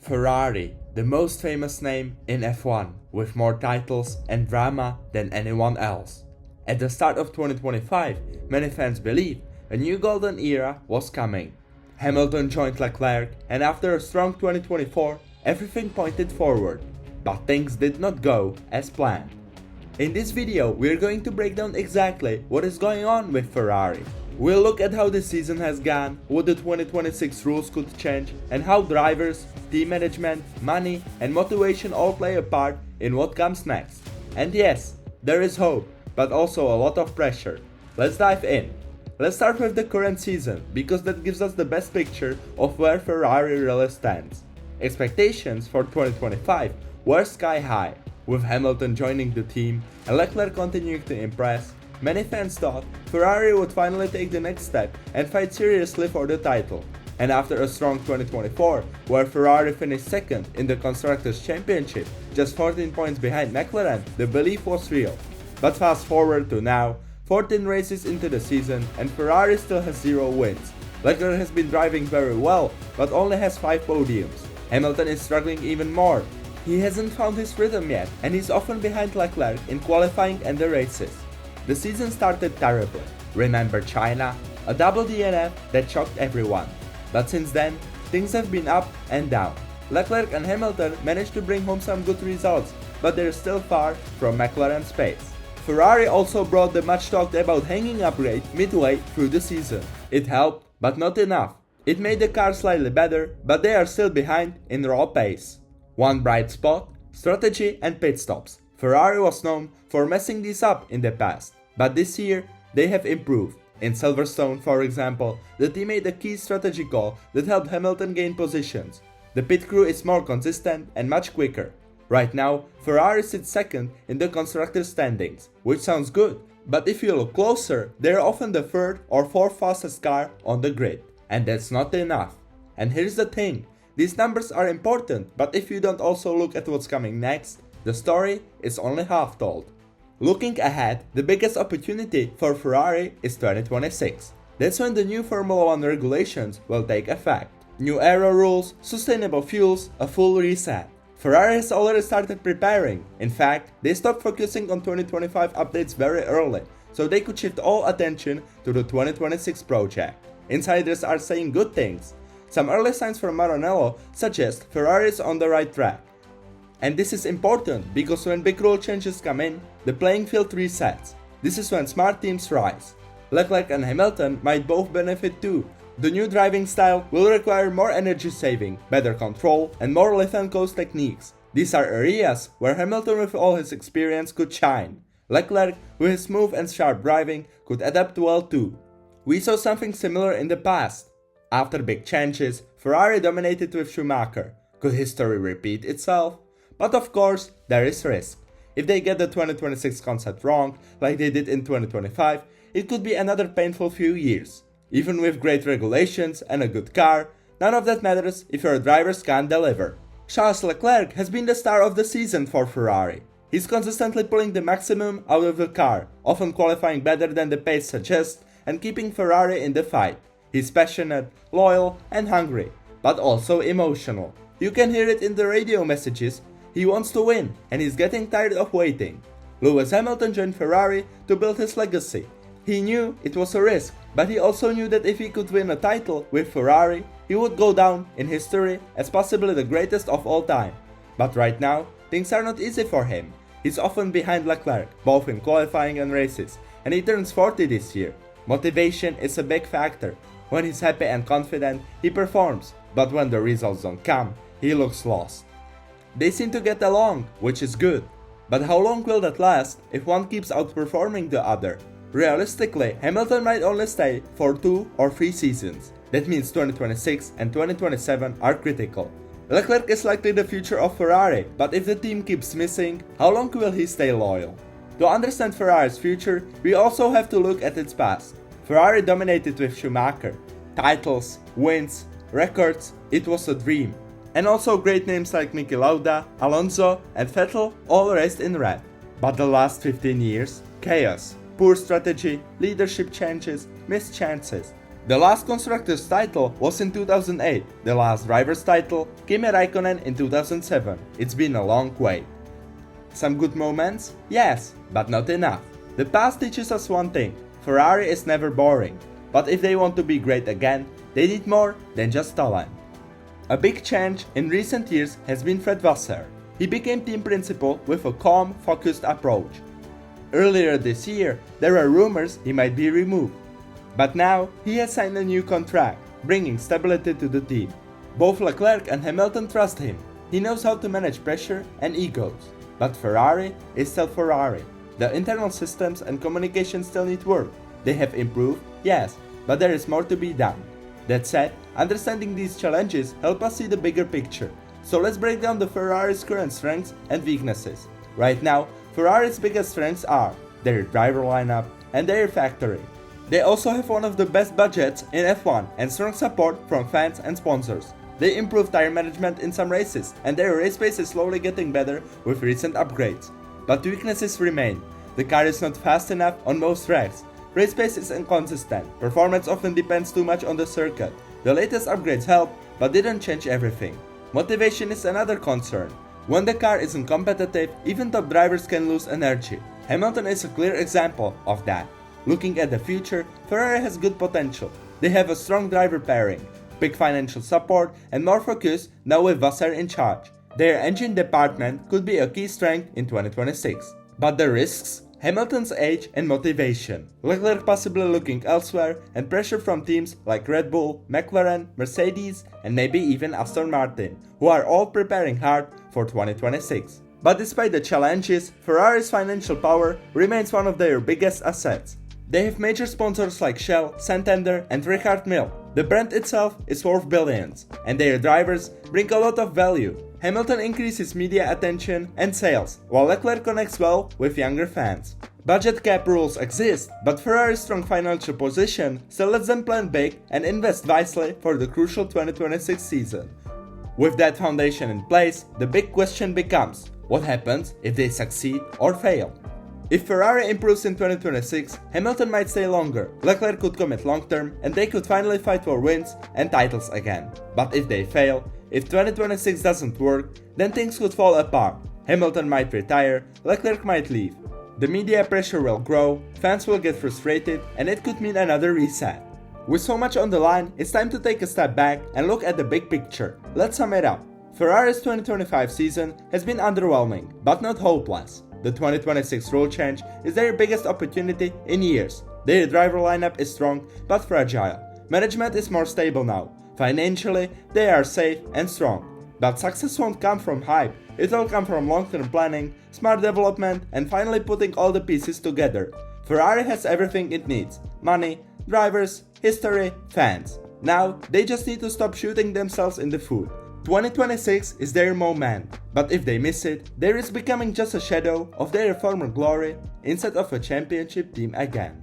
Ferrari, the most famous name in F1, with more titles and drama than anyone else. At the start of 2025, many fans believed a new golden era was coming. Hamilton joined Leclerc, and after a strong 2024, everything pointed forward. But things did not go as planned. In this video, we're going to break down exactly what is going on with Ferrari. We'll look at how the season has gone, what the 2026 rules could change, and how drivers, team management, money, and motivation all play a part in what comes next. And yes, there is hope, but also a lot of pressure. Let's dive in. Let's start with the current season, because that gives us the best picture of where Ferrari really stands. Expectations for 2025 were sky high. With Hamilton joining the team and Leclerc continuing to impress, many fans thought Ferrari would finally take the next step and fight seriously for the title. And after a strong 2024, where Ferrari finished second in the Constructors' Championship, just 14 points behind McLaren, the belief was real. But fast forward to now, 14 races into the season, and Ferrari still has 0 wins. Leclerc has been driving very well, but only has 5 podiums. Hamilton is struggling even more. He hasn't found his rhythm yet, and he's often behind Leclerc in qualifying and the races. The season started terribly. Remember China? A double DNF that shocked everyone. But since then, things have been up and down. Leclerc and Hamilton managed to bring home some good results, but they're still far from McLaren's pace. Ferrari also brought the much talked about hanging upgrade midway through the season. It helped, but not enough. It made the car slightly better, but they are still behind in raw pace. One bright spot: strategy and pit stops. Ferrari was known for messing these up in the past, but this year they have improved. In Silverstone, for example, the team made a key strategy call that helped Hamilton gain positions. The pit crew is more consistent and much quicker. Right now, Ferrari sits second in the constructors' standings, which sounds good, but if you look closer, they are often the third or fourth fastest car on the grid. And that's not enough. And here's the thing, these numbers are important, but if you don't also look at what's coming next, the story is only half told. Looking ahead, the biggest opportunity for Ferrari is 2026. That's when the new Formula 1 regulations will take effect. New aero rules, sustainable fuels, a full reset. Ferrari has already started preparing. In fact, they stopped focusing on 2025 updates very early, so they could shift all attention to the 2026 project. Insiders are saying good things. Some early signs from Maranello suggest Ferrari is on the right track. And this is important because when big rule changes come in, the playing field resets. This is when smart teams rise. Leclerc and Hamilton might both benefit too. The new driving style will require more energy saving, better control, and more lift and coast techniques. These are areas where Hamilton with all his experience could shine. Leclerc with his smooth and sharp driving could adapt well too. We saw something similar in the past. After big changes, Ferrari dominated with Schumacher. Could history repeat itself? But of course, there is risk. If they get the 2026 concept wrong, like they did in 2025, it could be another painful few years. Even with great regulations and a good car, none of that matters if your drivers can't deliver. Charles Leclerc has been the star of the season for Ferrari. He's consistently pulling the maximum out of the car, often qualifying better than the pace suggests and keeping Ferrari in the fight. He's passionate, loyal, and hungry, but also emotional. You can hear it in the radio messages. He wants to win, and he's getting tired of waiting. Lewis Hamilton joined Ferrari to build his legacy. He knew it was a risk, but he also knew that if he could win a title with Ferrari, he would go down in history as possibly the greatest of all time. But right now, things are not easy for him. He's often behind Leclerc, both in qualifying and races, and he turns 40 this year. Motivation is a big factor. When he's happy and confident, he performs, but when the results don't come, he looks lost. They seem to get along, which is good. But how long will that last if one keeps outperforming the other? Realistically, Hamilton might only stay for 2 or 3 seasons. That means 2026 and 2027 are critical. Leclerc is likely the future of Ferrari, but if the team keeps missing, how long will he stay loyal? To understand Ferrari's future, we also have to look at its past. Ferrari dominated with Schumacher. Titles, wins, records, it was a dream. And also great names like Niki Lauda, Alonso, and Vettel all raced in red. But the last 15 years, chaos, poor strategy, leadership changes, missed chances. The last constructors title was in 2008, the last drivers title Kimi Räikkönen in 2007. It's been a long wait. Some good moments? Yes, but not enough. The past teaches us one thing: Ferrari is never boring. But if they want to be great again, they need more than just talent. A big change in recent years has been Fred Vasseur. He became team principal with a calm, focused approach. Earlier this year, there were rumors he might be removed. But now, he has signed a new contract, bringing stability to the team. Both Leclerc and Hamilton trust him. He knows how to manage pressure and egos. But Ferrari is still Ferrari. The internal systems and communication still need work. They have improved, yes, but there is more to be done. That said, understanding these challenges help us see the bigger picture. So let's break down the Ferrari's current strengths and weaknesses. Right now, Ferrari's biggest strengths are their driver lineup and their factory. They also have one of the best budgets in F1 and strong support from fans and sponsors. They improved tire management in some races, and their race pace is slowly getting better with recent upgrades. But weaknesses remain. The car is not fast enough on most tracks. Race pace is inconsistent. Performance often depends too much on the circuit. The latest upgrades help, but didn't change everything. Motivation is another concern. When the car isn't competitive, even top drivers can lose energy. Hamilton is a clear example of that. Looking at the future, Ferrari has good potential. They have a strong driver pairing, big financial support, and more focus now with Vasseur in charge. Their engine department could be a key strength in 2026. But the risks? Hamilton's age and motivation, Leclerc possibly looking elsewhere, and pressure from teams like Red Bull, McLaren, Mercedes, and maybe even Aston Martin, who are all preparing hard for 2026. But despite the challenges, Ferrari's financial power remains one of their biggest assets. They have major sponsors like Shell, Santander, and Richard Mille. The brand itself is worth billions, and their drivers bring a lot of value. Hamilton increases media attention and sales, while Leclerc connects well with younger fans. Budget cap rules exist, but Ferrari's strong financial position still lets them plan big and invest wisely for the crucial 2026 season. With that foundation in place, the big question becomes: what happens if they succeed or fail? If Ferrari improves in 2026, Hamilton might stay longer, Leclerc could commit long term, and they could finally fight for wins and titles again. But if they fail, if 2026 doesn't work, then things could fall apart. Hamilton might retire, Leclerc might leave. The media pressure will grow, fans will get frustrated, and it could mean another reset. With so much on the line, it's time to take a step back and look at the big picture. Let's sum it up. Ferrari's 2025 season has been underwhelming, but not hopeless. The 2026 rule change is their biggest opportunity in years. Their driver lineup is strong but fragile. Management is more stable now. Financially, they are safe and strong. But success won't come from hype. It will come from long-term planning, smart development, and finally putting all the pieces together. Ferrari has everything it needs: money, drivers, history, fans. Now, they just need to stop shooting themselves in the foot. 2026 is their moment, but if they miss it, they risk becoming just a shadow of their former glory instead of a championship team again.